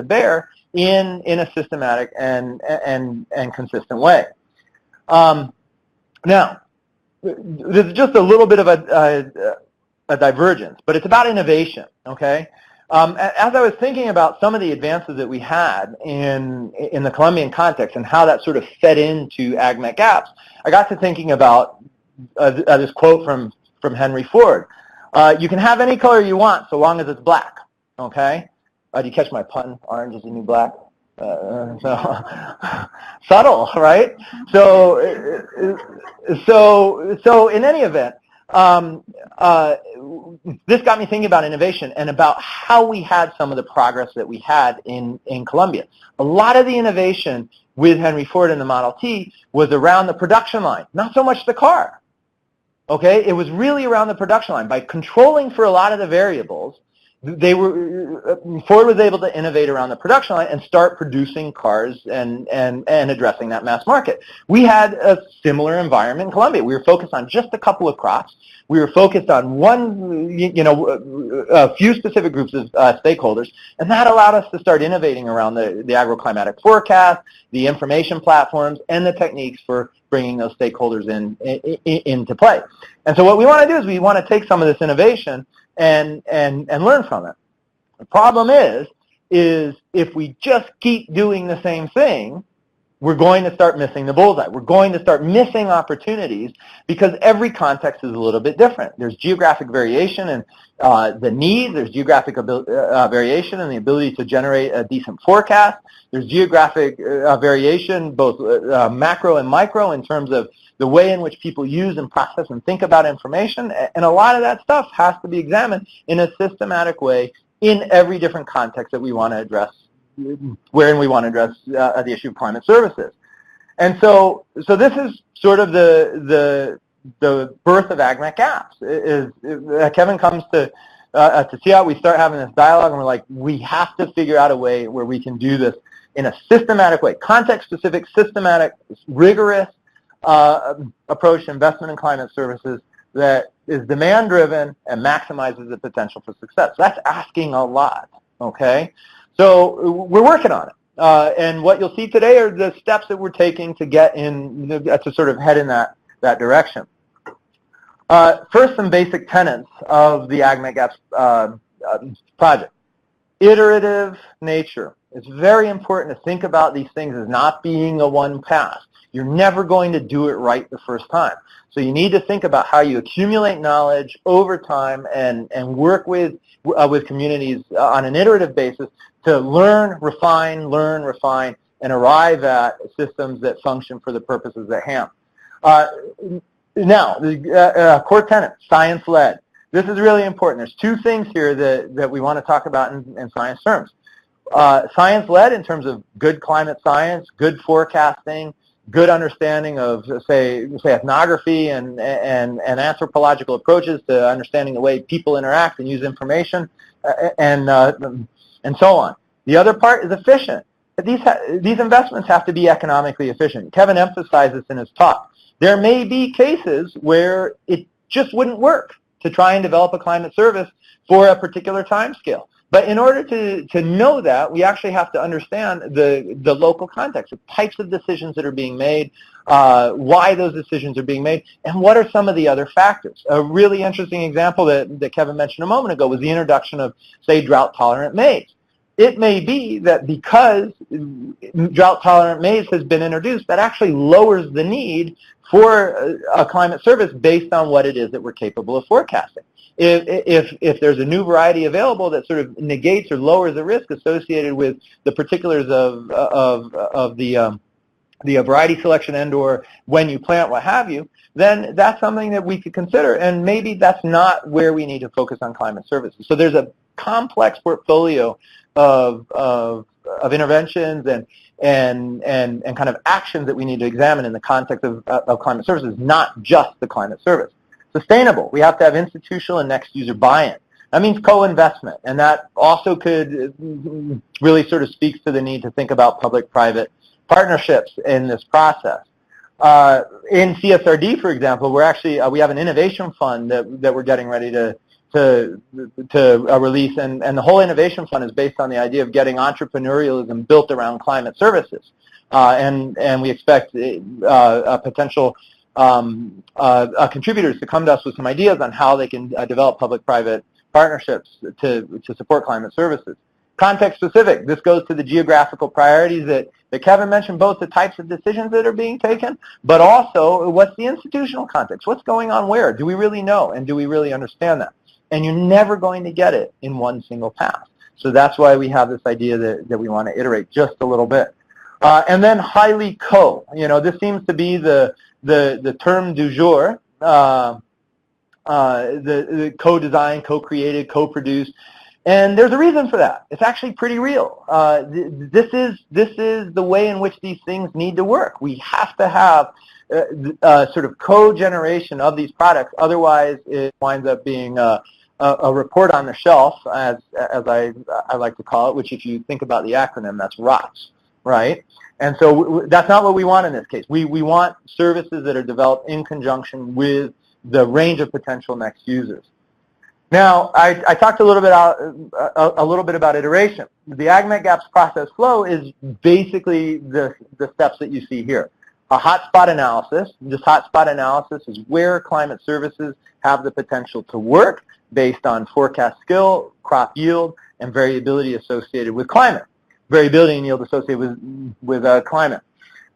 bear in a systematic and consistent way. Now, there's just a little bit of a divergence, but it's about innovation, okay? As I was thinking about some of the advances that we had in the Colombian context and how that sort of fed into AgMetGaps, I got to thinking about this quote from Henry Ford. You can have any color you want so long as it's black, okay? Do you catch my pun? Orange is the new black. So subtle, right? So in any event, this got me thinking about innovation and about how we had some of the progress that we had in Colombia. A lot of the innovation with Henry Ford and the Model T was around the production line, not so much the car. Okay, it was really around the production line. By controlling for a lot of the variables, Ford was able to innovate around the production line and start producing cars and addressing that mass market. We had a similar environment in Colombia. We were focused on just a couple of crops. We were focused on a few specific groups of stakeholders, and that allowed us to start innovating around the agroclimatic forecast, the information platforms, and the techniques for bringing those stakeholders into play. And so what we want to do is we want to take some of this innovation and learn from it. The problem is if we just keep doing the same thing, we're going to start missing the bullseye. We're going to start missing opportunities because every context is a little bit different. There's geographic variation in the needs. There's geographic variation in the ability to generate a decent forecast. There's geographic variation, both macro and micro, in terms of the way in which people use and process and think about information. And a lot of that stuff has to be examined in a systematic way in every different context that we want to address, wherein we want to address the issue of climate services. And so this is sort of the birth of AgMetGaps. Kevin comes to see how we start having this dialogue, and we're like, we have to figure out a way where we can do this in a systematic way, context-specific, systematic, rigorous approach to investment in climate services that is demand-driven and maximizes the potential for success. That's asking a lot, okay? So we're working on it. And what you'll see today are the steps that we're taking to get in, to sort of head in that direction. First, some basic tenets of the AgMetGaps project. Iterative nature. It's very important to think about these things as not being a one pass. You're never going to do it right the first time. So you need to think about how you accumulate knowledge over time and work with communities on an iterative basis to learn, refine, and arrive at systems that function for the purposes at hand. Now, the core tenet, science-led. This is really important. There's two things here that we want to talk about in science terms. Science-led in terms of good climate science, good forecasting, good understanding of, say ethnography and anthropological approaches to understanding the way people interact and use information, and so on. The other part is efficient. These investments have to be economically efficient. Kevin emphasized this in his talk. There may be cases where it just wouldn't work to try and develop a climate service for a particular time scale. But in order to know that, we actually have to understand the local context, the types of decisions that are being made, why those decisions are being made, and what are some of the other factors. A really interesting example that Kevin mentioned a moment ago was the introduction of, say, drought-tolerant maize. It may be that because drought-tolerant maize has been introduced, that actually lowers the need for a climate service based on what it is that we're capable of forecasting. If there's a new variety available that sort of negates or lowers the risk associated with the particulars of the variety selection and/or when you plant, what have you, then that's something that we could consider. And maybe that's not where we need to focus on climate services. So there's a complex portfolio of interventions and kind of actions that we need to examine in the context of climate services, not just the climate service. Sustainable. We have to have institutional and next user buy-in. That means co-investment, and that also could really sort of speaks to the need to think about public-private partnerships in this process. In CSRD, for example, we have an innovation fund that we're getting ready to to release, and the whole innovation fund is based on the idea of getting entrepreneurialism built around climate services, and we expect potential contributors to come to us with some ideas on how they can develop public-private partnerships to support climate services. Context specific, this goes to the geographical priorities that Kevin mentioned, both the types of decisions that are being taken, but also what's the institutional context, what's going on where, do we really know, and do we really understand that? And you're never going to get it in one single pass. So that's why we have this idea that we want to iterate just a little bit. And then highly co, this seems to be the term du jour, the co-designed, co-created, co-produced. And there's a reason for that. It's actually pretty real. This is the way in which these things need to work. We have to have sort of co-generation of these products. Otherwise, it winds up being a report on the shelf, as I like to call it, which if you think about the acronym, that's ROTS, right? And so that's not what we want in this case. We want services that are developed in conjunction with the range of potential next users. Now, I talked a little bit about iteration. The AgMetGaps process flow is basically the steps that you see here. A hotspot analysis. This hotspot analysis is where climate services have the potential to work based on forecast skill, crop yield, and variability associated with climate. Variability and yield associated with climate.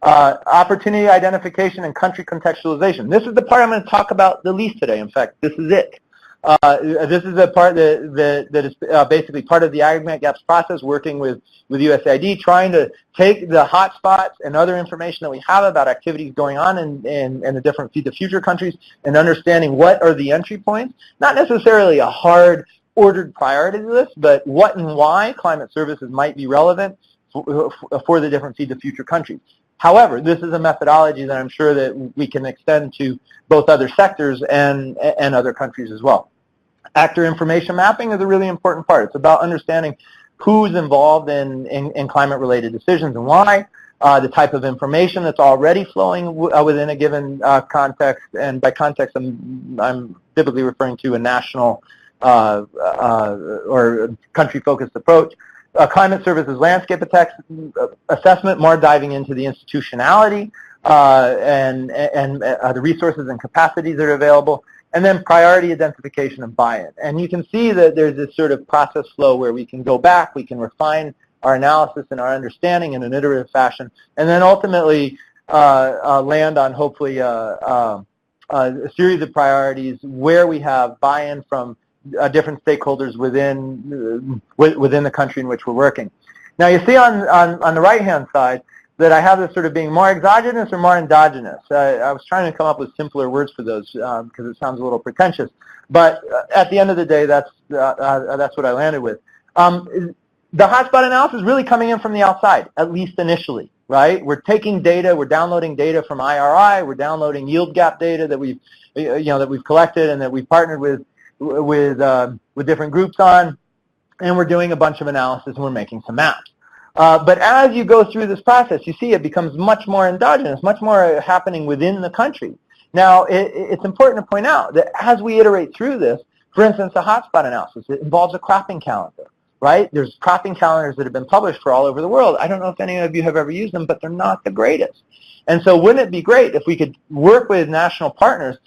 Opportunity identification and country contextualization. This is the part I'm going to talk about the least today. In fact, this is it. This is a part that is basically part of the AgMetGaps process, working with USAID, trying to take the hotspots and other information that we have about activities going on in the different Feed the Future countries and understanding what are the entry points. Not necessarily a hard ordered priority list, but what and why climate services might be relevant for the different Feed the Future countries. However, this is a methodology that I'm sure that we can extend to both other sectors and other countries as well. Actor information mapping is a really important part. It's about understanding who's involved in climate-related decisions and why, the type of information that's already flowing within a given context, and by context I'm typically referring to a national or country-focused approach. Climate services landscape assessment, more diving into the institutionality and the resources and capacities that are available, and then priority identification and buy-in. And you can see that there's this sort of process flow where we can go back, we can refine our analysis and our understanding in an iterative fashion, and then ultimately land on hopefully a series of priorities where we have buy-in from different stakeholders within the country in which we're working. Now you see on the right-hand side that I have this sort of being more exogenous or more endogenous. I was trying to come up with simpler words for those because it sounds a little pretentious. But at the end of the day, that's what I landed with. The hotspot analysis is really coming in from the outside, at least initially, right? We're taking data, we're downloading data from IRI, we're downloading yield gap data that we've collected and that we've partnered with different groups on, and we're doing a bunch of analysis and we're making some maps. But as you go through this process, you see it becomes much more endogenous, much more happening within the country. Now, it's important to point out that as we iterate through this, for instance, the hotspot analysis, it involves a cropping calendar, right? There's cropping calendars that have been published for all over the world. I don't know if any of you have ever used them, but they're not the greatest. And so wouldn't it be great if we could work with national partners,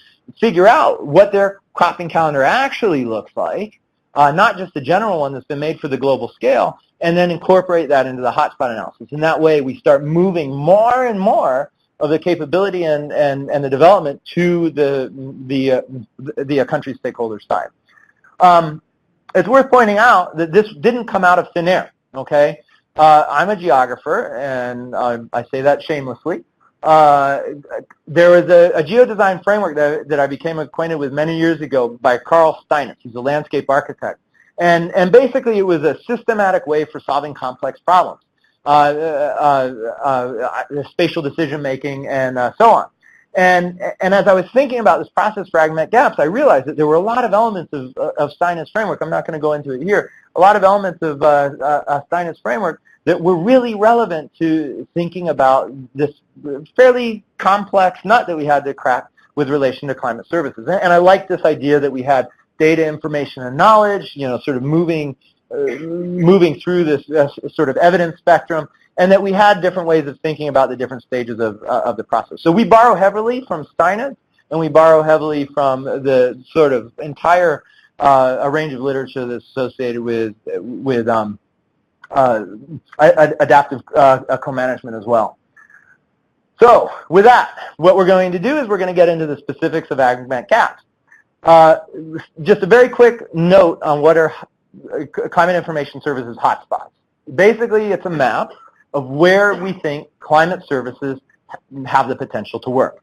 figure out what their cropping calendar actually looks like, not just the general one that's been made for the global scale, and then incorporate that into the hotspot analysis. And that way we start moving more and more of the capability and the development to the country stakeholder side. It's worth pointing out that this didn't come out of thin air, okay? I'm a geographer, and I say that shamelessly. There was a geodesign framework that I became acquainted with many years ago by Carl Steiners. He's a landscape architect. And basically it was a systematic way for solving complex problems, spatial decision making and so on. And as I was thinking about this process for AgMetGaps, I realized that there were a lot of elements of Steiners Framework. I'm not going to go into it here. A lot of elements of Steiners Framework that were really relevant to thinking about this fairly complex nut that we had to crack with relation to climate services. And I like this idea that we had data, information, and knowledge, sort of moving through this sort of evidence spectrum, and that we had different ways of thinking about the different stages of the process. So we borrow heavily from Steiners, and we borrow heavily from the sort of entire a range of literature that's associated with adaptive co-management as well. So with that, what we're going to do is we're going to get into the specifics of AgMetGaps. Just a very quick note on what are Climate Information Services hotspots. Basically, it's a map of where we think climate services have the potential to work.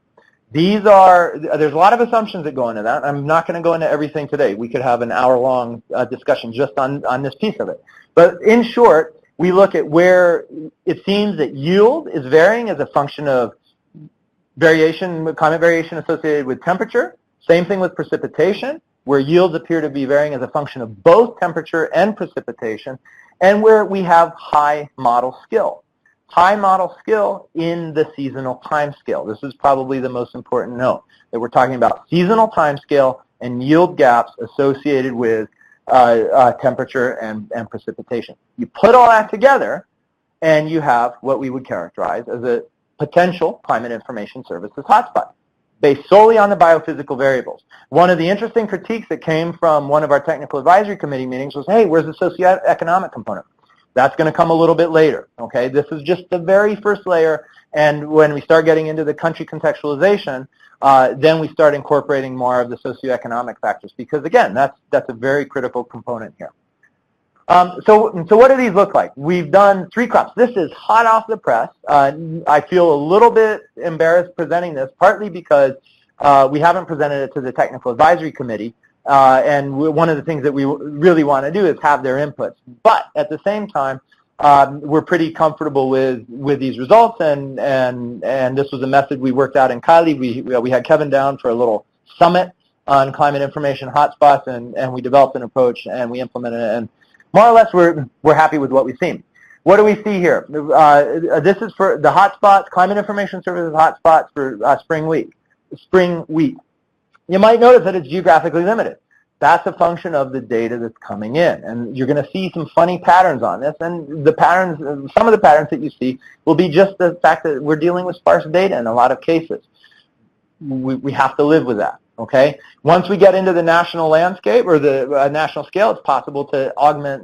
There's a lot of assumptions that go into that. I'm not going to go into everything today. We could have an hour-long discussion just on this piece of it. But in short, we look at where it seems that yield is varying as a function of climate variation associated with temperature. Same thing with precipitation, where yields appear to be varying as a function of both temperature and precipitation, and where we have high model skill. High model skill in the seasonal time scale. This is probably the most important note, that we're talking about seasonal time scale and yield gaps associated with temperature and precipitation. You put all that together, and you have what we would characterize as a potential climate information services hotspot, based solely on the biophysical variables. One of the interesting critiques that came from one of our technical advisory committee meetings was, hey, where's the socioeconomic component? That's going to come a little bit later, okay? This is just the very first layer, and when we start getting into the country contextualization, then we start incorporating more of the socioeconomic factors, because again, that's a very critical component here. So what do these look like? We've done 3 crops. This is hot off the press. I feel a little bit embarrassed presenting this, partly because we haven't presented it to the technical advisory committee, and one of the things that we really want to do is have their inputs. But at the same time, we're pretty comfortable with these results, and this was a method we worked out in Cali. We had Kevin down for a little summit on climate information hotspots, and we developed an approach and we implemented it. And more or less, we're happy with what we've seen. What do we see here? This is for the hotspots, Climate Information Services hotspots for spring wheat. You might notice that it's geographically limited. That's a function of the data that's coming in, and you're going to see some funny patterns on this. And the patterns, some of the patterns that you see, will be just the fact that we're dealing with sparse data in a lot of cases. We have to live with that. Okay. Once we get into the national landscape or the national scale, it's possible to augment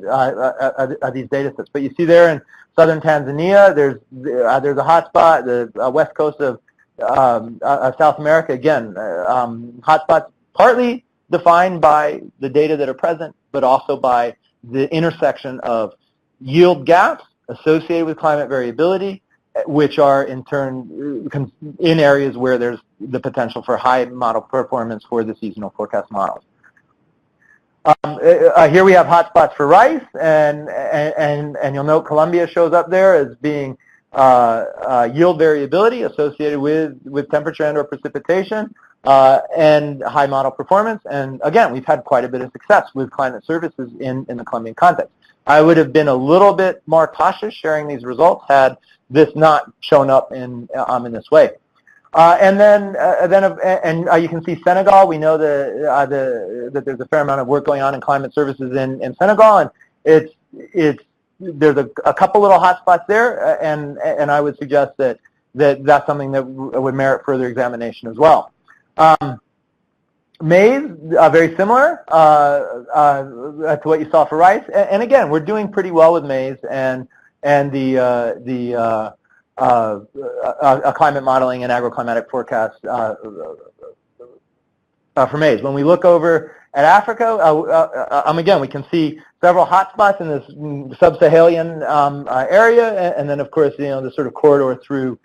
these data sets. But you see there in southern Tanzania, there's a hotspot. The west coast of South America, again, hotspots partly defined by the data that are present, but also by the intersection of yield gaps associated with climate variability, which are in turn in areas where there's the potential for high model performance for the seasonal forecast models. Here we have hotspots for rice, and you'll note Colombia shows up there as being yield variability associated with temperature and or precipitation and high model performance. And again, we've had quite a bit of success with climate services in the Colombian context. I would have been a little bit more cautious sharing these results had this not shown up in this way. And you can see Senegal. We know that there's a fair amount of work going on in climate services in Senegal, and there's a couple little hotspots there, and I would suggest that's something that would merit further examination as well. Maize, very similar to what you saw for rice, and again, we're doing pretty well with maize and the climate modeling and agroclimatic forecast for maize. When we look over at Africa, again, we can see several hotspots in this sub-Saharan area, and then of course, the sort of corridor through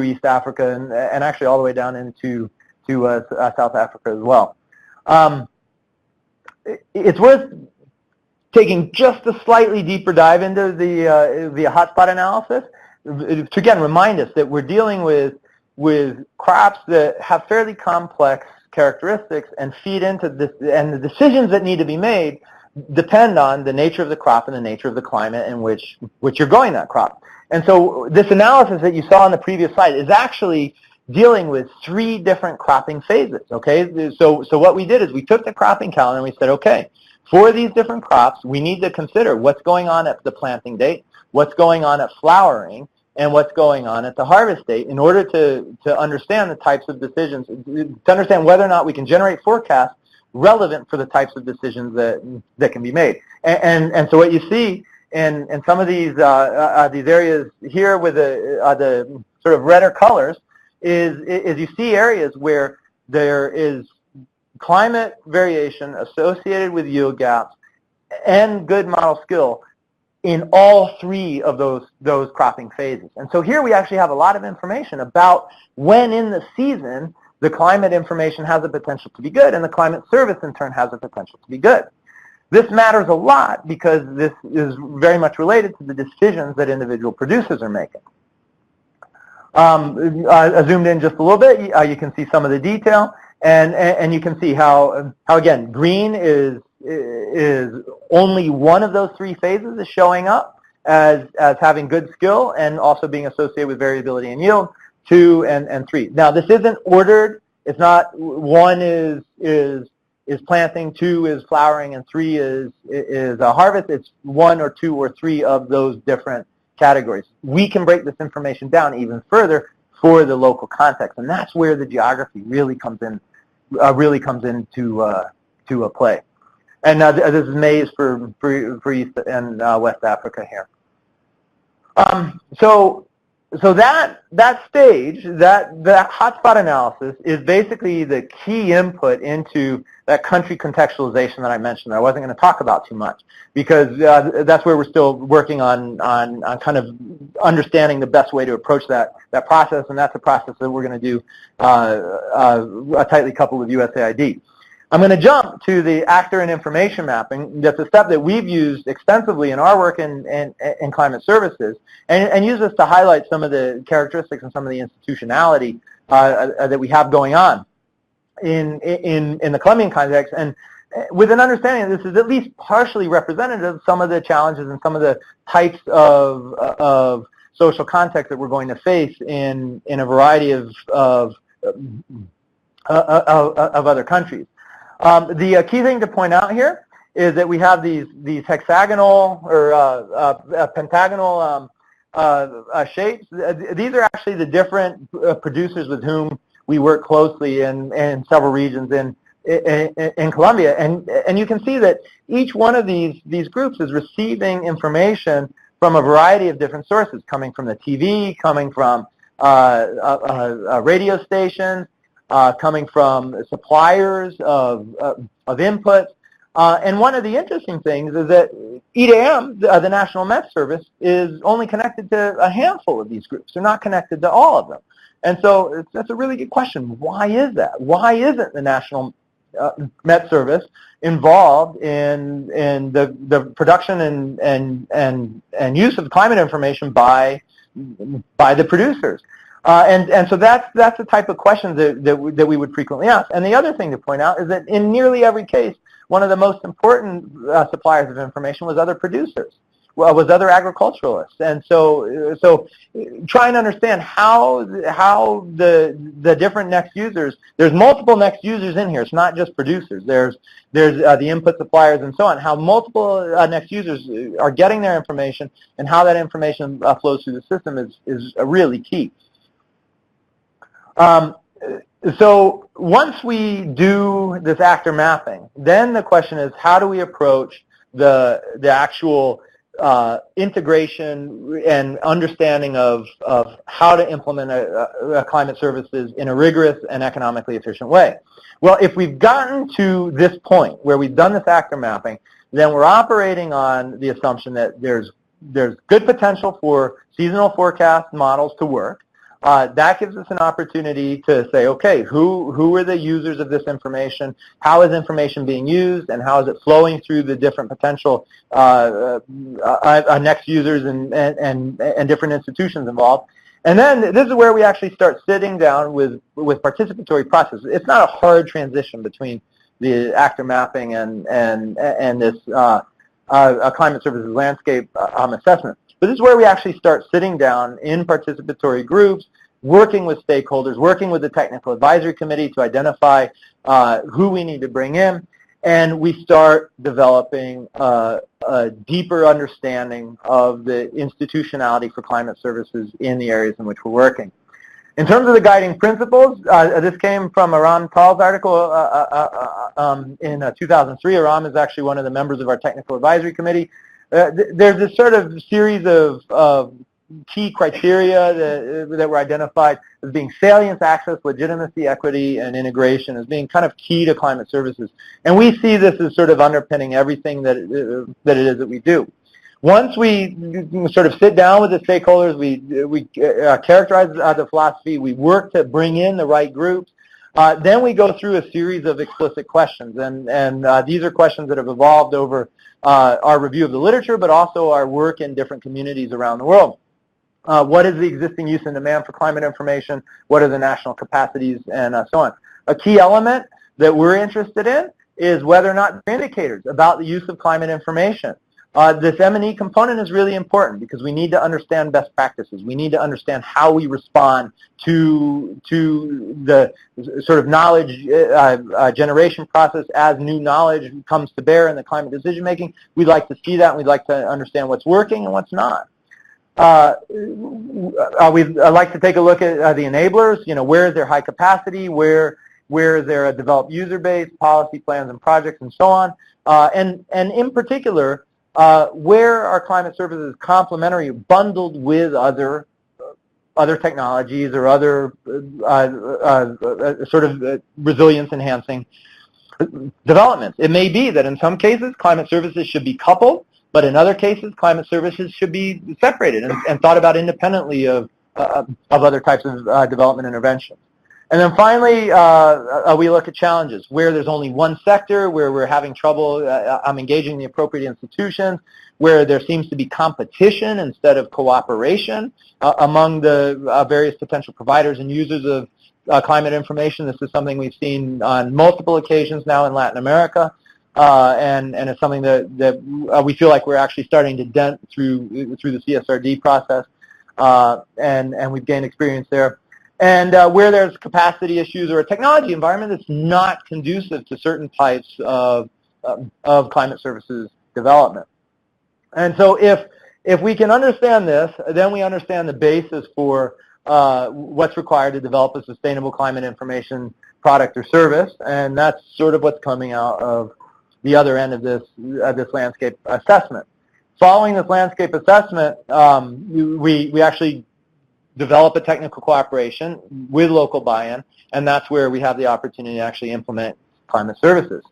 East Africa and actually all the way down into South Africa as well. It's worth taking just a slightly deeper dive into the hotspot analysis to again remind us that we're dealing with crops that have fairly complex characteristics and feed into this, and the decisions that need to be made depend on the nature of the crop and the nature of the climate in which you're growing that crop. And so this analysis that you saw on the previous slide is actually dealing with 3 different cropping phases, okay? So what we did is we took the cropping calendar and we said, okay, for these different crops, we need to consider what's going on at the planting date, what's going on at flowering, and what's going on at the harvest date in order to understand the types of decisions, to understand whether or not we can generate forecasts relevant for the types of decisions that can be made. And so what you see in some of these areas here with the sort of redder colors is you see areas where there is climate variation associated with yield gaps and good model skill in all 3 of those cropping phases. And so here we actually have a lot of information about when in the season the climate information has the potential to be good and the climate service in turn has the potential to be good. This matters a lot because this is very much related to the decisions that individual producers are making. I zoomed in just a little bit. You can see some of the detail, and you can see how again, green is only one of those 3 phases is showing up as having good skill and also being associated with variability and yield, 2 and 3. Now this isn't ordered. It's not 1 is planting, 2 is flowering, and 3 is a harvest. It's 1 or 2 or 3 of those different categories. We can break this information down even further for the local context, and that's where the geography really comes into play. And now this is maize for East and West Africa here. So that stage, that hotspot analysis is basically the key input into that country contextualization that I mentioned that I wasn't going to talk about too much, because that's where we're still working on kind of understanding the best way to approach that process, and that's a process that we're going to do tightly coupled with USAID. I'm going to jump to the actor and information mapping. That's a step that we've used extensively in our work in climate services, and use this to highlight some of the characteristics and some of the institutionality that we have going on in the Colombian context, and with an understanding that this is at least partially representative of some of the challenges and some of the types of social context that we're going to face in a variety of other countries. The key thing to point out here is that we have these hexagonal or pentagonal shapes. These are actually the different producers with whom we work closely in several regions in Colombia, and you can see that each one of these groups is receiving information from a variety of different sources, coming from the TV, coming from radio stations, coming from suppliers of inputs. And one of the interesting things is that EDAM, the National Met Service, is only connected to a handful of these groups. They're not connected to all of them. And so that's a really good question. Why is that? Why isn't the National Met Service involved in the production and use of climate information by the producers? And so that's the type of questions that we would frequently ask. And the other thing to point out is that in nearly every case, one of the most important suppliers of information was other producers, was other agriculturalists. And so try and understand how the different next users, there's multiple next users in here. It's not just producers. There's the input suppliers and so on. How multiple next users are getting their information and how that information flows through the system is really key. So once we do this actor mapping, then the question is, how do we approach the actual integration and understanding of how to implement a climate services in a rigorous and economically efficient way? Well, if we've gotten to this point where we've done this actor mapping, then we're operating on the assumption that there's good potential for seasonal forecast models to work. That gives us an opportunity to say, okay, who are the users of this information? How is information being used, and how is it flowing through the different potential next users and different institutions involved? And then this is where we actually start sitting down with participatory process. It's not a hard transition between the actor mapping and this climate services landscape assessment. But this is where we actually start sitting down in participatory groups working with stakeholders, working with the technical advisory committee to identify who we need to bring in, and we start developing a deeper understanding of the institutionality for climate services in the areas in which we're working. In terms of the guiding principles, this came from Aram Tal's article in 2003. Aram is actually one of the members of our technical advisory committee. There's this sort of series of key criteria that were identified as being salience, access, legitimacy, equity, and integration as being kind of key to climate services. And we see this as sort of underpinning everything that it is that we do. Once we sort of sit down with the stakeholders, we characterize the philosophy, we work to bring in the right groups, then we go through a series of explicit questions. And these are questions that have evolved over our review of the literature, but also our work in different communities around the world. What is the existing use and demand for climate information? What are the national capacities, and so on? A key element that we're interested in is whether or not there are indicators about the use of climate information. This M&E component is really important because we need to understand best practices. We need to understand how we respond to the sort of knowledge generation process as new knowledge comes to bear in the climate decision making. We'd like to see that, and we'd like to understand what's working and what's not. We'd like to take a look at the enablers. You know, where is there high capacity? Where is there a developed user base, policy plans and projects, and so on? And in particular, where are climate services complementary, bundled with other technologies or other sort of resilience-enhancing developments? It may be that in some cases climate services should be coupled, but in other cases climate services should be separated and thought about independently of other types of development interventions. And then finally, we look at challenges where there's only one sector, where we're having trouble engaging the appropriate institutions, where there seems to be competition instead of cooperation among the various potential providers and users of climate information. This is something we've seen on multiple occasions now in Latin America, and it's something that we feel like we're actually starting to dent through the CSRD process, and we've gained experience there. And where there's capacity issues or a technology environment that's not conducive to certain types of climate services development. And so if we can understand this, then we understand the basis for what's required to develop a sustainable climate information product or service, and that's sort of what's coming out of the other end of this landscape assessment. Following this landscape assessment, we actually develop a technical cooperation with local buy-in, and that's where we have the opportunity to actually implement climate services.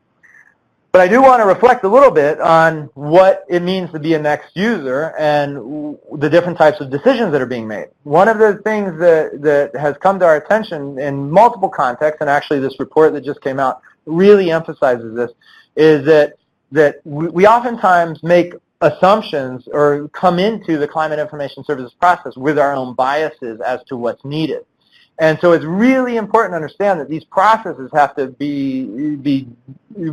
But I do want to reflect a little bit on what it means to be a next user and the different types of decisions that are being made. One of the things that has come to our attention in multiple contexts, and actually this report that just came out really emphasizes this, is that we oftentimes make assumptions or come into the climate information services process with our own biases as to what's needed. And so it's really important to understand that these processes have to be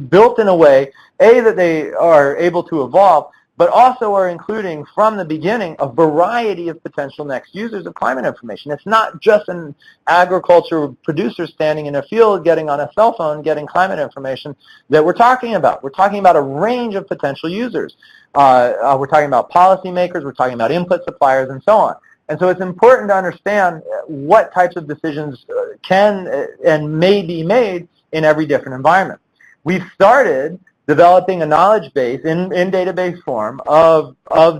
built in a way, A, that they are able to evolve, but also are including from the beginning a variety of potential next users of climate information. It's not just an agriculture producer standing in a field getting on a cell phone getting climate information that we're talking about. We're talking about a range of potential users. We're talking about policymakers, we're talking about input suppliers, and so on. And so it's important to understand what types of decisions can and may be made in every different environment. We've started developing a knowledge base in database form of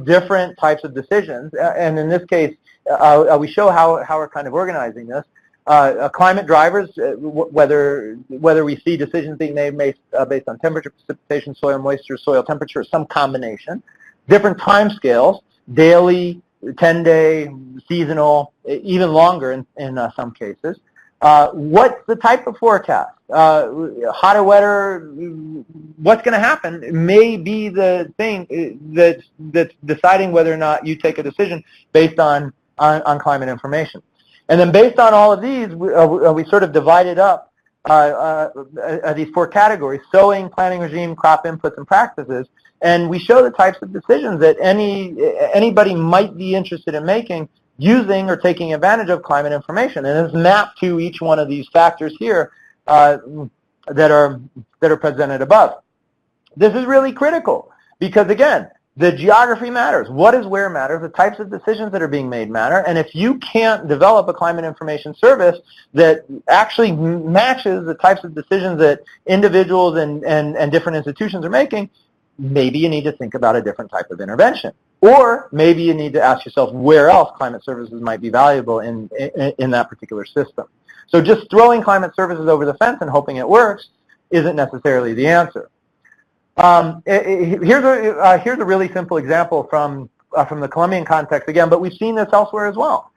different types of decisions, and in this case, we show how we're kind of organizing this. Climate drivers, whether we see decisions being made based on temperature, precipitation, soil moisture, soil temperature, some combination. Different time scales, daily, 10-day, seasonal, even longer in some cases. What's the type of forecast? Hotter, wetter, what's going to happen may be the thing that's deciding whether or not you take a decision based on climate information. And then based on all of these, we sort of divided up these four categories: sowing, planning regime, crop inputs, and practices. And we show the types of decisions that anybody might be interested in making using or taking advantage of climate information, and it's mapped to each one of these factors here that are presented above. This is really critical because, again, the geography matters. What is where matters. The types of decisions that are being made matter. And if you can't develop a climate information service that actually matches the types of decisions that individuals and different institutions are making, maybe you need to think about a different type of intervention. Or maybe you need to ask yourself where else climate services might be valuable in that particular system. So just throwing climate services over the fence and hoping it works isn't necessarily the answer. Here's a really simple example from the Colombian context again, but we've seen this elsewhere as well.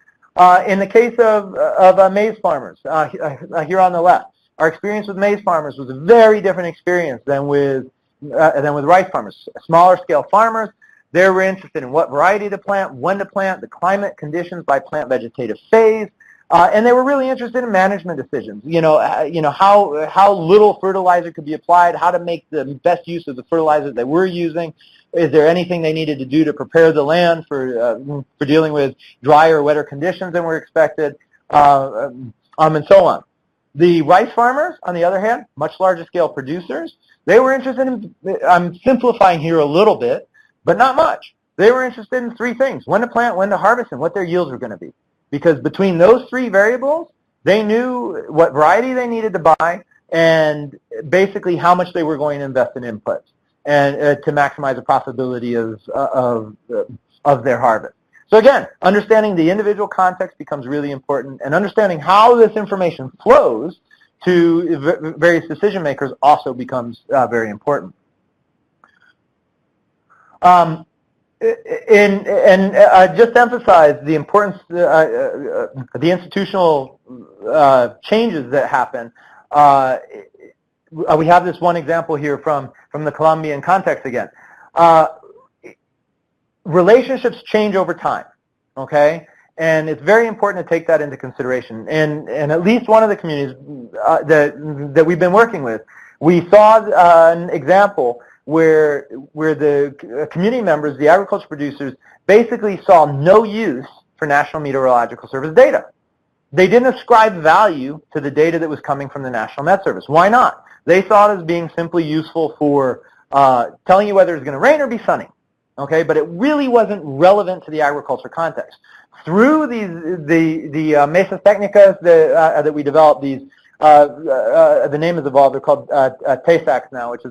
In the case of maize farmers, here on the left, our experience with maize farmers was a very different experience than with rice farmers. Smaller scale farmers, they were interested in what variety to plant, when to plant, the climate conditions by plant vegetative phase. And they were really interested in management decisions. How little fertilizer could be applied, how to make the best use of the fertilizer they were using. Is there anything they needed to do to prepare the land for dealing with drier, wetter conditions than were expected, and so on. The rice farmers, on the other hand, much larger scale producers, they were interested in, I'm simplifying here a little bit, but not much. They were interested in three things: when to plant, when to harvest, and what their yields were going to be. Because between those three variables, they knew what variety they needed to buy and basically how much they were going to invest in inputs and to maximize the profitability of their harvest. So again, understanding the individual context becomes really important, and understanding how this information flows to various decision makers also becomes very important. Just to emphasize the importance, the institutional changes that happen, we have this one example here from the Colombian context again. Relationships change over time, okay? And it's very important to take that into consideration. And at least one of the communities that we've been working with, we saw an example where the community members, the agriculture producers, basically saw no use for National Meteorological Service data. They didn't ascribe value to the data that was coming from the National Met Service. Why not? They saw it as being simply useful for telling you whether it's going to rain or be sunny, okay? But it really wasn't relevant to the agriculture context. Through the mesas técnicas that we developed, these the name has evolved. They're called TASACs now, which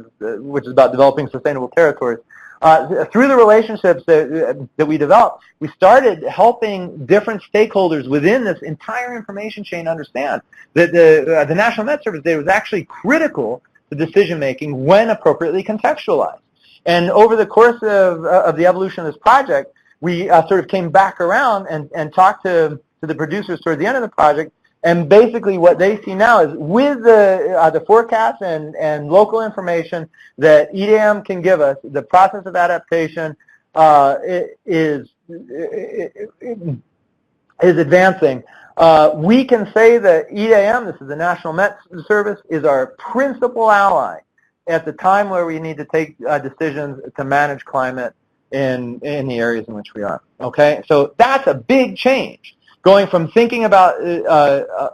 is about developing sustainable territories. Through the relationships that we developed, we started helping different stakeholders within this entire information chain understand that the National Met Service data was actually critical to decision making when appropriately contextualized. And over the course of the evolution of this project, we sort of came back around and talked to the producers toward the end of the project. And basically what they see now is with the forecasts and local information that EDAM can give us, the process of adaptation is advancing. We can say that EDAM, this is the National Met Service, is our principal ally at the time where we need to take decisions to manage climate in the areas in which we are. Okay, so that's a big change. Going from thinking about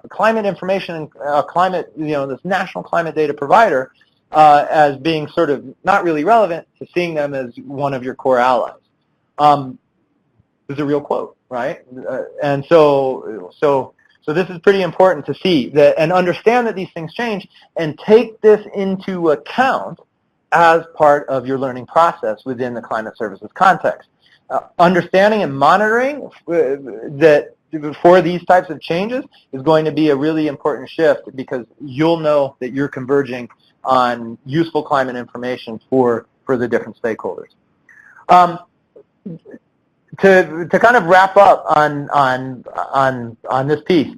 climate information and climate, this national climate data provider as being sort of not really relevant to seeing them as one of your core allies. This is a real quote, right? And so this is pretty important to see that and understand that these things change and take this into account as part of your learning process within the climate services context. Understanding and monitoring that for these types of changes is going to be a really important shift because you'll know that you're converging on useful climate information for the different stakeholders. To kind of wrap up on this piece,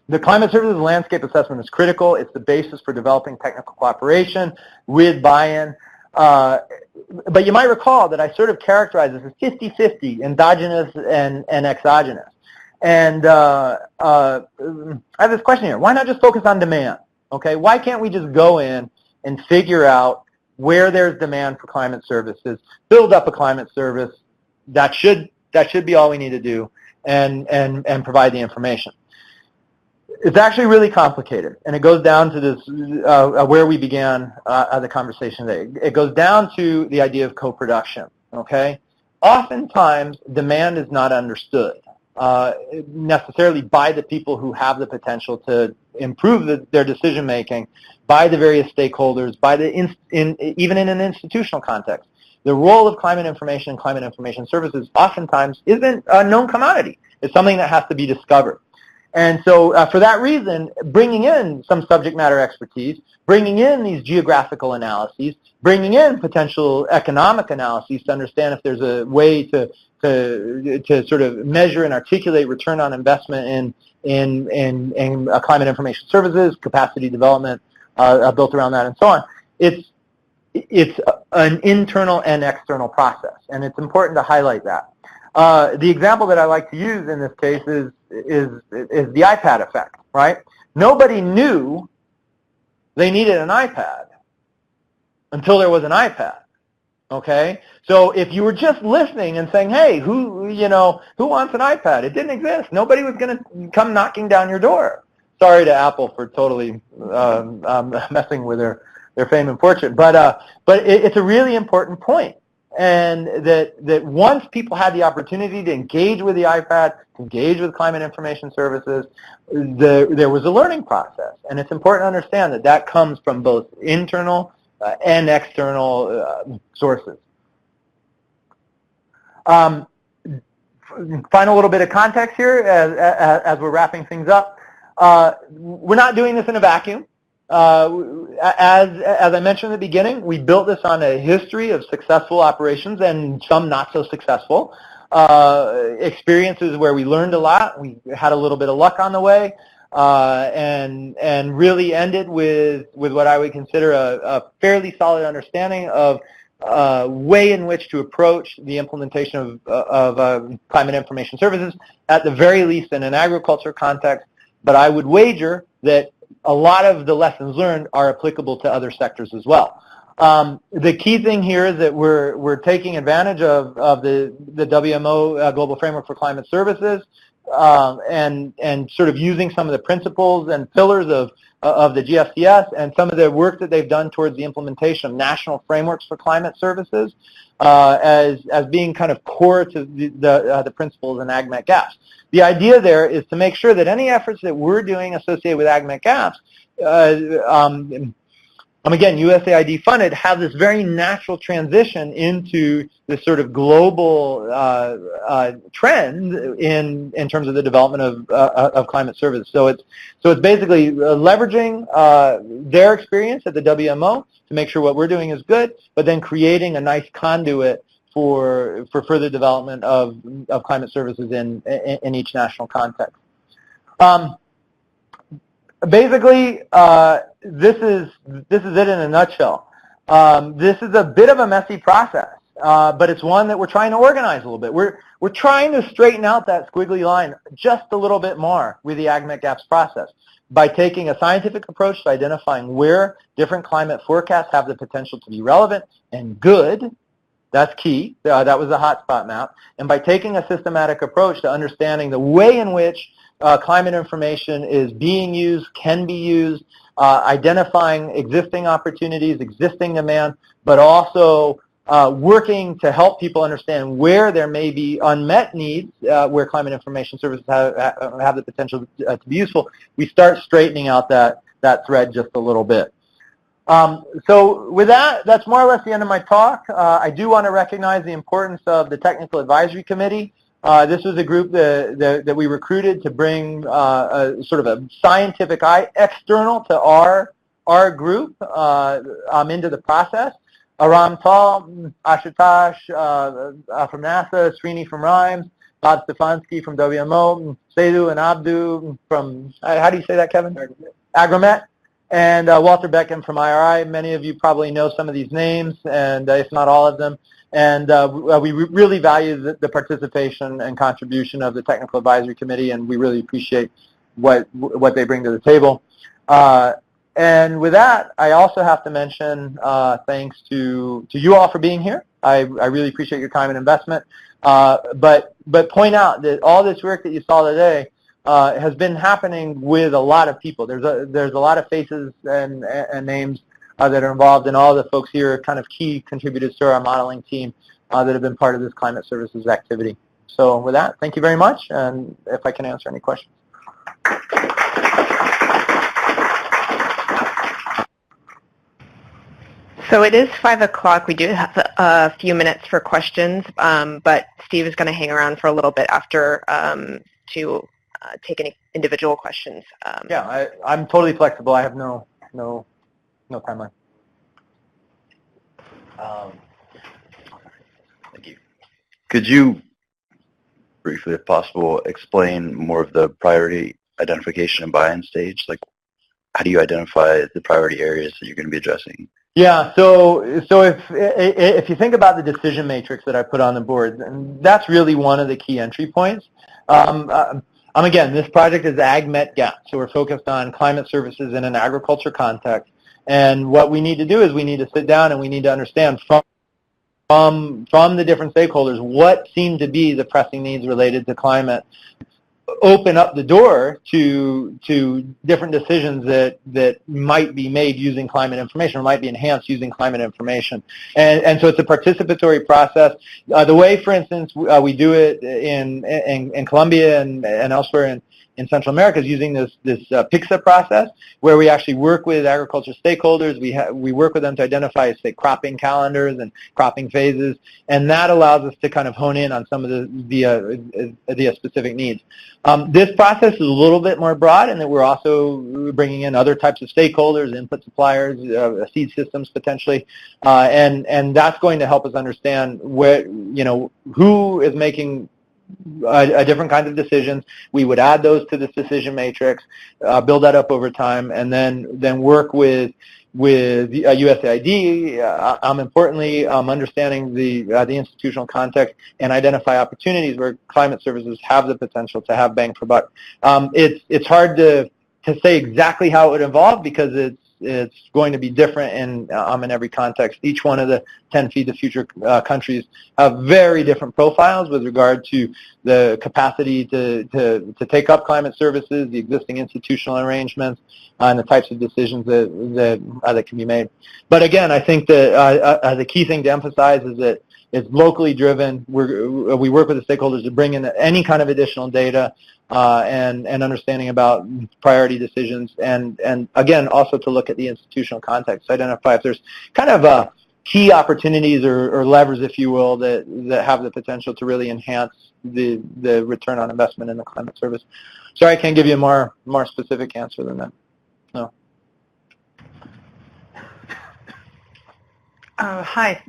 the climate services landscape assessment is critical. It's the basis for developing technical cooperation with buy-in. But you might recall that I sort of characterized this as 50-50, endogenous and exogenous. And I have this question here. Why not just focus on demand? Okay, why can't we just go in and figure out where there's demand for climate services, build up a climate service that should That should be all we need to do, and provide the information. It's actually really complicated, and it goes down to this where we began the conversation today. It goes down to the idea of co-production. Okay, oftentimes demand is not understood necessarily by the people who have the potential to improve their decision making, by the various stakeholders, by the even in an institutional context. The role of climate information and climate information services oftentimes isn't a known commodity. It's something that has to be discovered. And so for that reason, bringing in some subject matter expertise, bringing in these geographical analyses, bringing in potential economic analyses to understand if there's a way to sort of measure and articulate return on investment in climate information services, capacity development built around that, and so on. It's an internal and external process, and it's important to highlight that. The example that I like to use in this case is the iPad effect, right? Nobody knew they needed an iPad until there was an iPad. Okay, so if you were just listening and saying, "Hey, who wants an iPad?" It didn't exist. Nobody was going to come knocking down your door. Sorry to Apple for totally messing with their fame and fortune, but it's a really important point. And that once people had the opportunity to engage with the iPad, engage with climate information services, there was a learning process. And it's important to understand that comes from both internal and external sources. Final little bit of context here as we're wrapping things up. We're not doing this in a vacuum. As I mentioned at the beginning, we built this on a history of successful operations and some not so successful experiences where we learned a lot. We had a little bit of luck on the way, and really ended with what I would consider a fairly solid understanding of way in which to approach the implementation of climate information services, at the very least in an agriculture context. But I would wager that a lot of the lessons learned are applicable to other sectors as well. The key thing here is that we're taking advantage of the WMO Global Framework for Climate Services, and sort of using some of the principles and pillars of the GFCS and some of the work that they've done towards the implementation of national frameworks for climate services as being kind of core to the principles in AgMetGaps. The idea there is to make sure that any efforts that we're doing associated with AgMetGaps, again, USAID funded, have this very natural transition into this sort of global trend in terms of the development of climate service. So it's basically leveraging their experience at the WMO to make sure what we're doing is good, but then creating a nice conduit for further development of climate services in each national context. Basically, this is it in a nutshell. This is a bit of a messy process, but it's one that we're trying to organize a little bit. We're trying to straighten out that squiggly line just a little bit more with the AgMetGaps process by taking a scientific approach to identifying where different climate forecasts have the potential to be relevant and good. That's key. That was the hotspot map. And by taking a systematic approach to understanding the way in which climate information is being used, can be used, identifying existing opportunities, existing demand, but also working to help people understand where there may be unmet needs, where climate information services have the potential to be useful. We start straightening out that thread just a little bit. So with that, that's more or less the end of my talk. I do want to recognize the importance of the Technical Advisory Committee. This was a group that we recruited to bring sort of a scientific eye external to our group into the process. Aram Tal, Ashutosh from NASA, Srini from RIMES, Todd Stefanski from WMO, Seydou and Abdu from, how do you say that, Kevin? AgMet. And Walter Beckham from IRI. Many of you probably know some of these names, and if not all of them. And we really value the participation and contribution of the Technical Advisory Committee, and we really appreciate what they bring to the table. And with that, I also have to mention thanks to you all for being here. I really appreciate your time and investment. But point out that all this work that you saw today has been happening with a lot of people. There's a lot of faces and names that are involved, and all the folks here are kind of key contributors to our modeling team that have been part of this climate services activity. So with that, thank you very much, and if I can answer any questions. So it is 5 o'clock. We do have a few minutes for questions, but Steve is going to hang around for a little bit after to take any individual questions. Yeah, I'm totally flexible. I have no timeline. Thank you. Could you briefly, if possible, explain more of the priority identification and buy-in stage? Like, how do you identify the priority areas that you're going to be addressing? Yeah, so if you think about the decision matrix that I put on the board, that's really one of the key entry points. Again, this project is AgMetGaps, so we're focused on climate services in an agriculture context. And what we need to do is we need to sit down and we need to understand from the different stakeholders what seem to be the pressing needs related to climate, open up the door to different decisions that might be made using climate information or might be enhanced using climate information. And so it's a participatory process. The way, for instance, we do it in Colombia and elsewhere in Central America is using this PICSA process, where we actually work with agriculture stakeholders. We work with them to identify, say, cropping calendars and cropping phases, and that allows us to kind of hone in on some of the specific needs. This process is a little bit more broad in that we're also bringing in other types of stakeholders, input suppliers, seed systems potentially, and that's going to help us understand who is making a different kind of decisions. We would add those to this decision matrix, build that up over time, and then work with USAID, importantly, understanding the institutional context and identify opportunities where climate services have the potential to have bang for buck. It's hard to say exactly how it would evolve because it's going to be different in every context. Each one of the 10 Feed the Future countries have very different profiles with regard to the capacity to take up climate services, the existing institutional arrangements, and the types of decisions that can be made. But again, I think that the key thing to emphasize is that it's locally driven. We work with the stakeholders to bring in any kind of additional data and understanding about priority decisions, and again, also to look at the institutional context, to identify if there's kind of key opportunities or levers, if you will, that have the potential to really enhance the return on investment in the climate service. Sorry, I can't give you a more specific answer than that. No. Hi,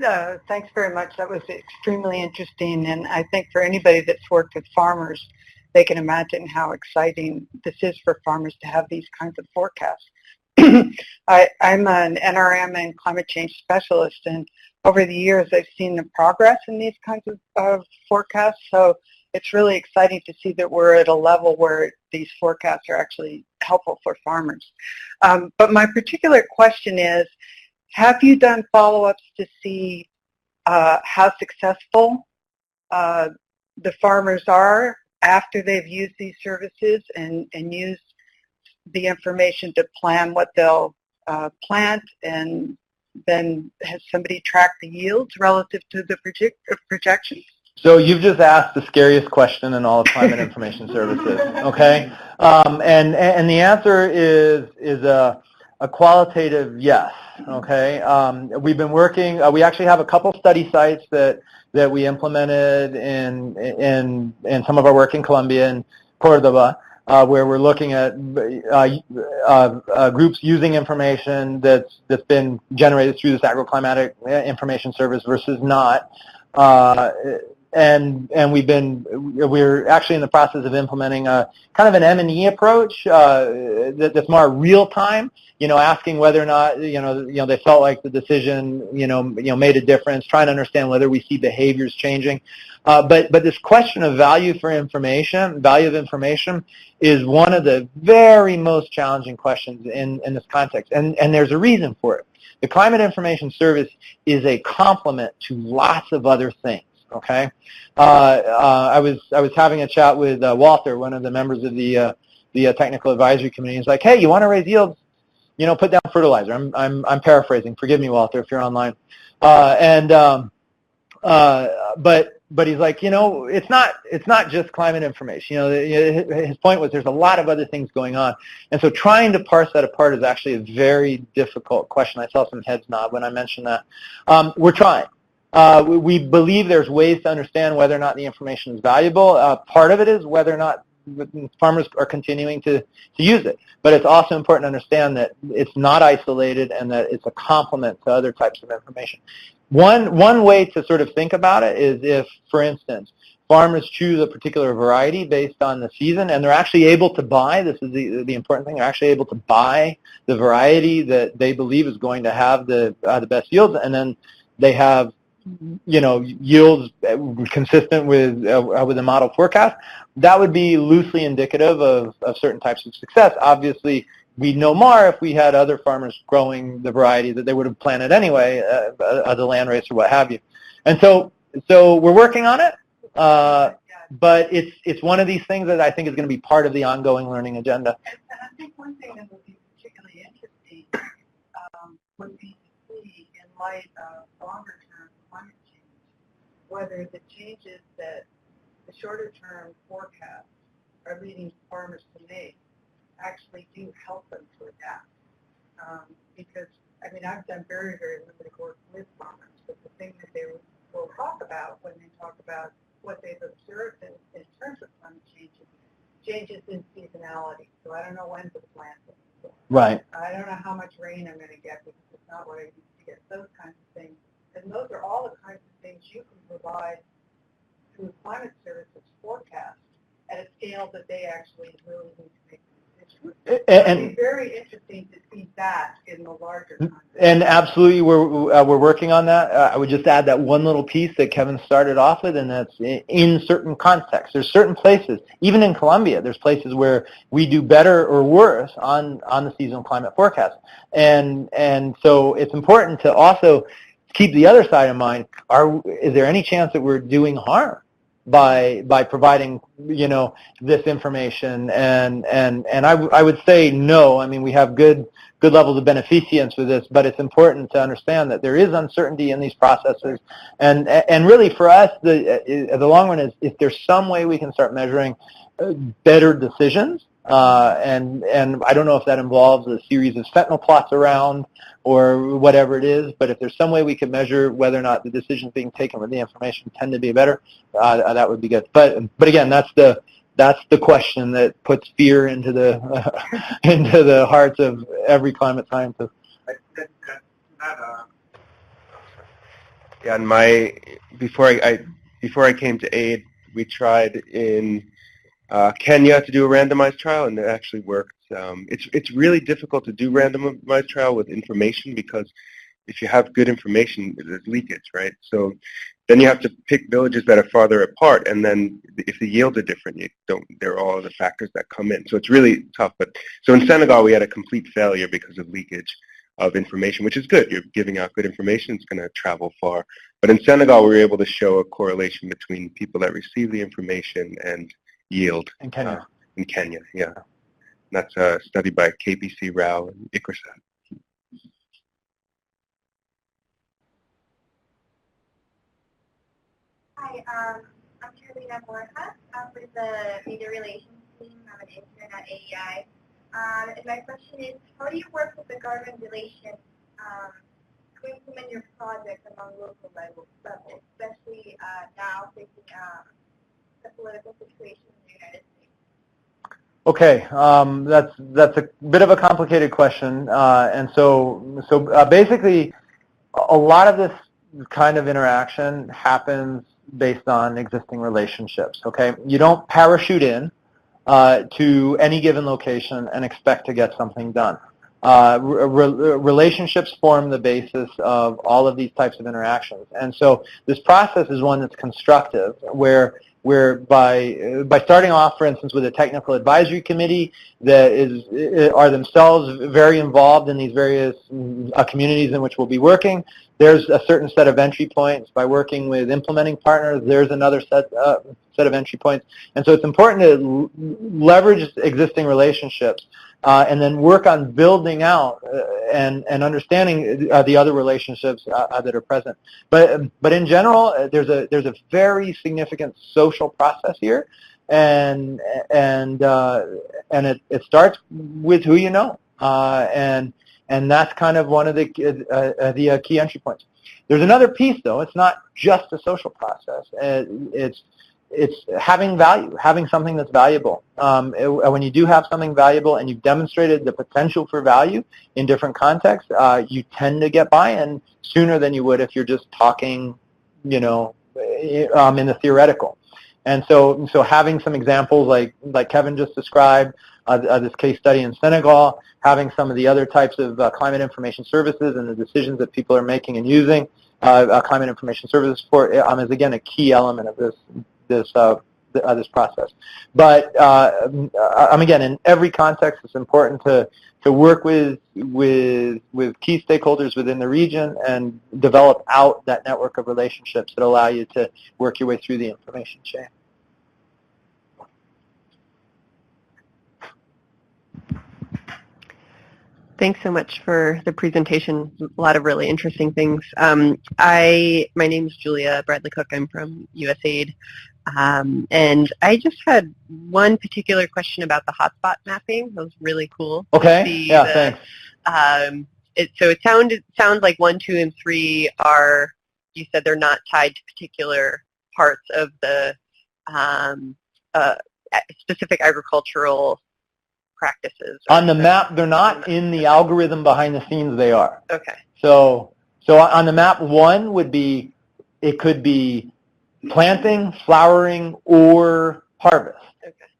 thanks very much. That was extremely interesting, and I think for anybody that's worked with farmers, they can imagine how exciting this is for farmers to have these kinds of forecasts. I'm an NRM and climate change specialist, and over the years I've seen the progress in these kinds of forecasts, so it's really exciting to see that we're at a level where these forecasts are actually helpful for farmers. But my particular question is, have you done follow-ups to see how successful the farmers are after they've used these services and used the information to plan what they'll plant, and then has somebody tracked the yields relative to the projections? So you've just asked the scariest question in all of climate information services, okay? And the answer is a qualitative yes, okay? We've been working, we actually have a couple study sites that we implemented in some of our work in Colombia and Cordoba, where we're looking at groups using information that's been generated through this agroclimatic information service versus not. And we're actually in the process of implementing a kind of an M&E approach that's more real time, asking whether or not they felt like the decision made a difference, trying to understand whether we see behaviors changing. But this question of value of information is one of the very most challenging questions in this context, and there's a reason for it. The Climate Information Service is a complement to lots of other things. Okay, I was having a chat with Walter, one of the members of the technical advisory committee. He's like, "Hey, you want to raise yields? You know, put down fertilizer." I'm paraphrasing. Forgive me, Walter, if you're online. But he's like, you know, it's not just climate information. You know, his point was there's a lot of other things going on, and so trying to parse that apart is actually a very difficult question. I saw some heads nod when I mentioned that. We're trying. We believe there's ways to understand whether or not the information is valuable. Part of it is whether or not farmers are continuing to use it. But it's also important to understand that it's not isolated and that it's a complement to other types of information. One way to sort of think about it is if, for instance, farmers choose a particular variety based on the season, and they're actually able to buy, this is the important thing, they're actually able to buy the variety that they believe is going to have the best yields, and then they have, you know, yields consistent with the model forecast. That would be loosely indicative of certain types of success. Obviously, we'd know more if we had other farmers growing the variety that they would have planted anyway, the landrace or what have you. And so we're working on it, but it's one of these things that I think is going to be part of the ongoing learning agenda. And I think one thing that would be particularly interesting would be to see, in light of longer-term climate change, whether the changes that the shorter-term forecasts are leading farmers to make actually do help them to adapt. Because, I mean, I've done very, very limited work with farmers, but the thing that they will talk about when they talk about what they've observed in terms of climate changes in seasonality. So I don't know when to plant it. Right. I don't know how much rain I'm going to get because it's not what I used to get. Those kinds of things. And those are all the kinds of things you can provide through climate services forecast at a scale that they actually really need to make. And it'd be very interesting to see that in the larger context. And absolutely, we're working on that. I would just add that one little piece that Kevin started off with, and that's in certain contexts. There's certain places, even in Colombia, there's places where we do better or worse on the seasonal climate forecast. And so it's important to also keep the other side in mind. Is there any chance that we're doing harm by providing, you know, this information? And I would say no. I mean, we have good levels of beneficence with this, but it's important to understand that there is uncertainty in these processes. And really for us, the long run is if there's some way we can start measuring better decisions, and I don't know if that involves a series of sentinel plots around or whatever it is, but if there's some way we can measure whether or not the decisions being taken with the information tend to be better, that would be good. But again, that's the question that puts fear into the into the hearts of every climate scientist. Yeah, and before I came to AID, we tried in Kenya to do a randomized trial, and it actually worked. It's really difficult to do randomized trial with information because if you have good information, there's leakage, right? So then you have to pick villages that are farther apart, and then if the yields are different, there are all the factors that come in. So it's really tough. But so in Senegal, we had a complete failure because of leakage of information, which is good. You're giving out good information. It's going to travel far. But in Senegal, we were able to show a correlation between people that receive the information and yield. In Kenya. In Kenya, yeah. And that's a study by KBC, Rao, and ICRISAT. Hi, I'm Carolina Borja. I'm with the media relations team. I'm an intern at AEI. And my question is, how do you work with the government relations to implement your project among local levels, especially now facing the political situation in the United States? Okay, that's a bit of a complicated question, and so basically, a lot of this kind of interaction happens based on existing relationships. Okay, you don't parachute in to any given location and expect to get something done. Relationships form the basis of all of these types of interactions, and so this process is one that's constructive, where by starting off, for instance, with a technical advisory committee that are themselves very involved in these various communities in which we'll be working, there's a certain set of entry points. By working with implementing partners, there's another set of entry points. And so it's important to leverage existing relationships and then work on building out and understanding the other relationships that are present. But in general, there's a very significant social process here, and it starts with who you know, and that's kind of one of the key entry points. There's another piece, though. It's not just a social process. It's having value, having something that's valuable. When you do have something valuable and you've demonstrated the potential for value in different contexts, you tend to get buy-in sooner than you would if you're just talking, in the theoretical. And so having some examples like Kevin just described, this case study in Senegal, having some of the other types of climate information services and the decisions that people are making and using climate information services for is again a key element of this process. But again, in every context, it's important to work with key stakeholders within the region and develop out that network of relationships that allow you to work your way through the information chain. Thanks so much for the presentation. A lot of really interesting things. My name is Julia Bradley Cook. I'm from USAID. And I just had one particular question about the hotspot mapping. That was really cool. Okay. Thanks. So it sounds like 1, 2, and 3 are, you said they're not tied to particular parts of the specific agricultural practices. On the map, they're not. In the algorithm behind the scenes, they are. Okay. So on the map, 1 would be, it could be planting, flowering, or harvest.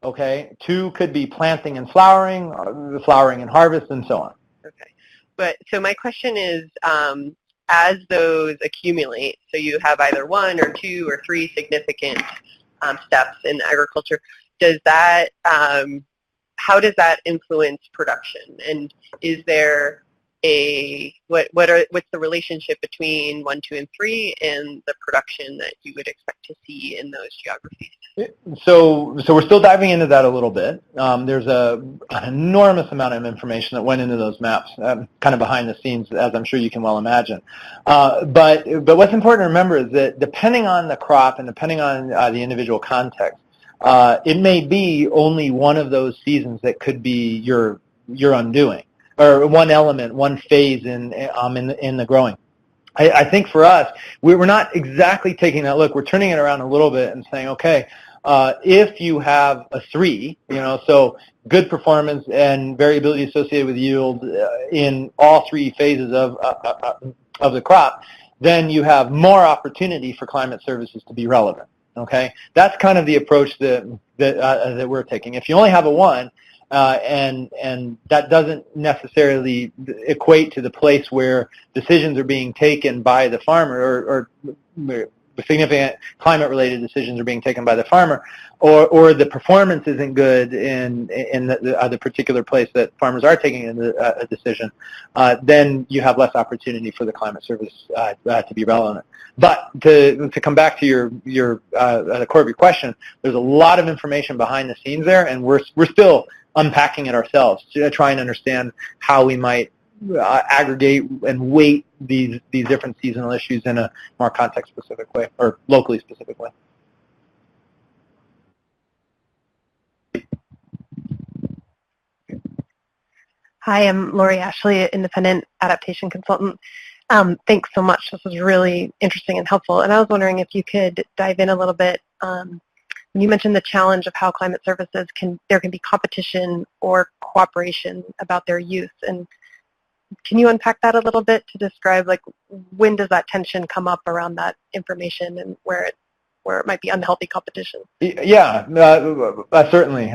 Okay. 2 could be planting and flowering and harvest, and so on. Okay. But so my question is, as those accumulate, so you have either 1 or 2 or 3 significant steps in agriculture, does that how does that influence production? And is there what's the relationship between 1, 2, and 3 and the production that you would expect to see in those geographies? So we're still diving into that a little bit. There's an enormous amount of information that went into those maps, kind of behind the scenes, as I'm sure you can well imagine. But what's important to remember is that depending on the crop and depending on the individual context, it may be only one of those seasons that could be your undoing, or one element, one phase in the growing. I think for us, we're not exactly taking that look. We're turning it around a little bit and saying, okay, if you have a 3, so good performance and variability associated with yield in all 3 phases of the crop, then you have more opportunity for climate services to be relevant. Okay, that's kind of the approach that we're taking. If you only have a 1, and that doesn't necessarily equate to the place where decisions are being taken by the farmer, or significant climate-related decisions are being taken by the farmer, or the performance isn't good in the particular place that farmers are taking a decision, then you have less opportunity for the climate service to be relevant. But to come back to the core of your question, there's a lot of information behind the scenes there, and we're still unpacking it ourselves to try and understand how we might aggregate and weight these different seasonal issues in a more context-specific way, or locally specific way. Hi, I'm Lori Ashley, independent adaptation consultant. Thanks so much. This was really interesting and helpful. And I was wondering if you could dive in a little bit. You mentioned the challenge of how climate services there can be competition or cooperation about their use. And can you unpack that a little bit to describe, like, when does that tension come up around that information and where it might be unhealthy competition? Yeah, certainly.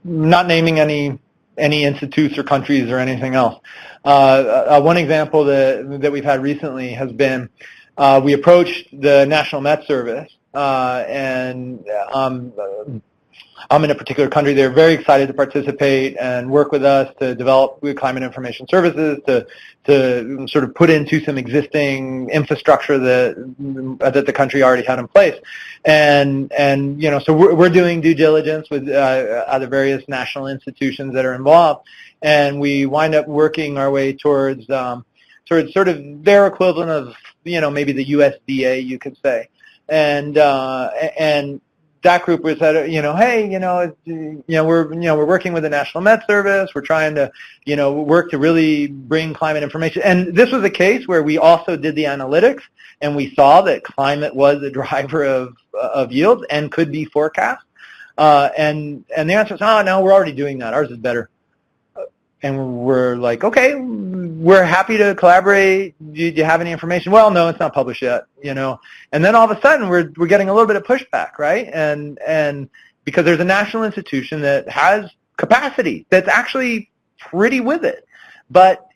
Not naming any institutes or countries or anything else. One example that we've had recently has been we approached the National Met Service and in a particular country. They're very excited to participate and work with us to develop climate information services, to sort of put into some existing infrastructure that the country already had in place. And so we're doing due diligence with other various national institutions that are involved, and we wind up working our way towards sort of their equivalent of, maybe the USDA, you could say. And that group was said, hey, we're working with the National Met Service. We're trying to, work to really bring climate information. And this was a case where we also did the analytics, and we saw that climate was a driver of yields and could be forecast. And the answer is, oh, no, we're already doing that. Ours is better. And we're like, okay, we're happy to collaborate. Do you have any information? Well, no, it's not published yet, And then all of a sudden, we're getting a little bit of pushback, right? And because there's a national institution that has capacity that's actually pretty with it, but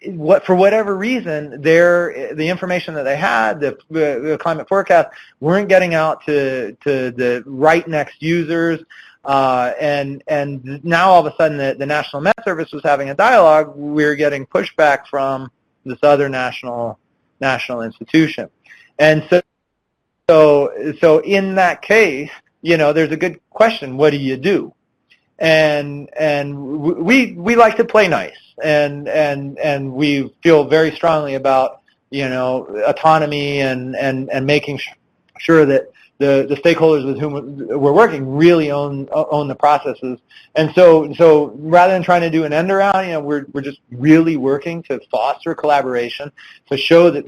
for whatever reason, the information that they had, the climate forecast, weren't getting out to the right next users. And now all of a sudden the National Met Service was having a dialogue. We're getting pushback from this other national institution, and so in that case, there's a good question: what do you do? And we like to play nice, and we feel very strongly about autonomy and making sure that the stakeholders with whom we're working really own the processes. And so rather than trying to do an end around, we're just really working to foster collaboration, to show that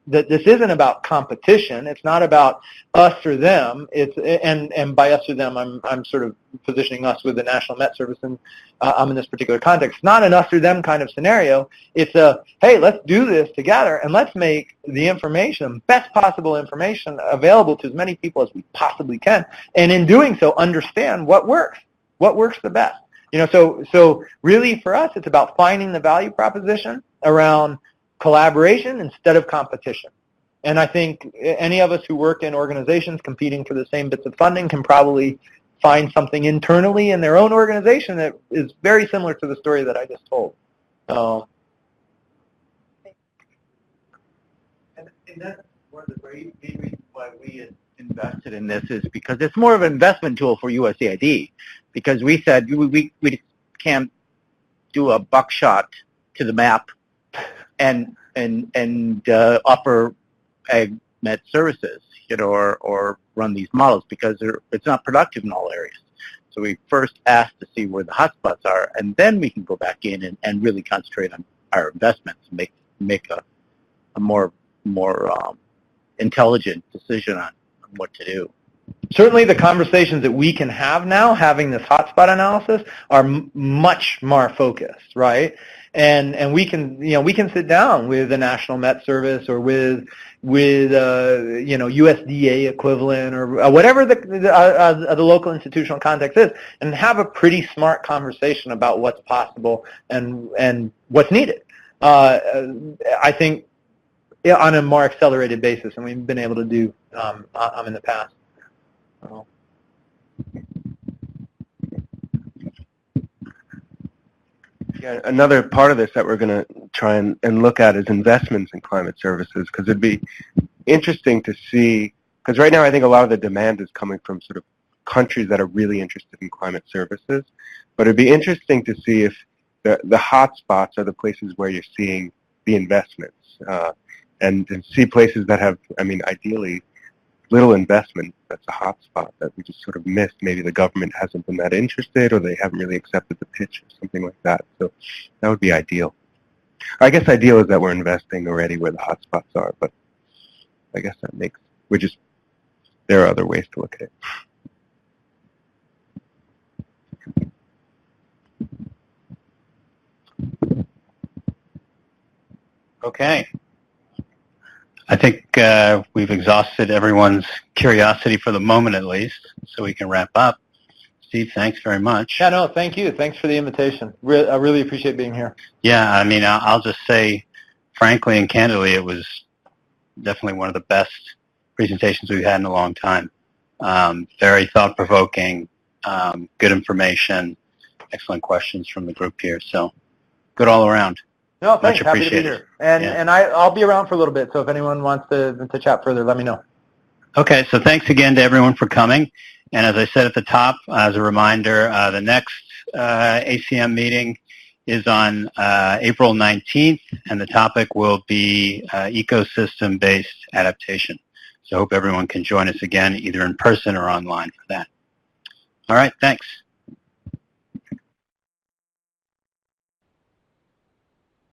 that this isn't about competition. It's not about us or them. And by us or them, I'm sort of positioning us with the National Met Service, and I'm in this particular context. It's not an us or them kind of scenario. It's a, hey, let's do this together, and let's make the information, best possible information, available to as many people as we possibly can. And in doing so, understand what works the best. So really for us, it's about finding the value proposition around collaboration instead of competition. And I think any of us who work in organizations competing for the same bits of funding can probably find something internally in their own organization that is very similar to the story that I just told. So, and that's one of the main reasons why we invested in this, is because it's more of an investment tool for USAID, because we said we can't do a buckshot to the map and offer AgMet services, or run these models, because it's not productive in all areas. So we first asked to see where the hotspots are, and then we can go back in and really concentrate on our investments and make a more intelligent decision on what to do. Certainly the conversations that we can have now, having this hotspot analysis, are much more focused, right? And we can sit down with the National Met Service or with USDA equivalent or whatever the local institutional context is, and have a pretty smart conversation about what's possible and what's needed. I think on a more accelerated basis, and we've been able to do in the past. Yeah, another part of this that we're going to try and look at is investments in climate services, because it'd be interesting to see, because right now I think a lot of the demand is coming from sort of countries that are really interested in climate services, but it'd be interesting to see if the hotspots are the places where you're seeing the investments, and see places that have, ideally, little investment. That's a hotspot that we just sort of missed. Maybe the government hasn't been that interested, or they haven't really accepted the pitch, or something like that. So that would be ideal. I guess ideal is that we're investing already where the hotspots are, but I guess that makes, there are other ways to look at it. Okay. I think we've exhausted everyone's curiosity for the moment, at least, so we can wrap up. Steve, thanks very much. Yeah, no, thank you. Thanks for the invitation. I really appreciate being here. Yeah, I'll just say, frankly and candidly, it was definitely one of the best presentations we've had in a long time. Very thought-provoking, good information, excellent questions from the group here. So good all around. No, thanks. Much Happy to be appreciated. here. And Yeah. and I'll be around for a little bit. So if anyone wants to chat further, let me know. Okay, so thanks again to everyone for coming. And as I said at the top, as a reminder, the next ACM meeting is on April 19th, and the topic will be ecosystem-based adaptation. So I hope everyone can join us again, either in person or online for that. All right, thanks.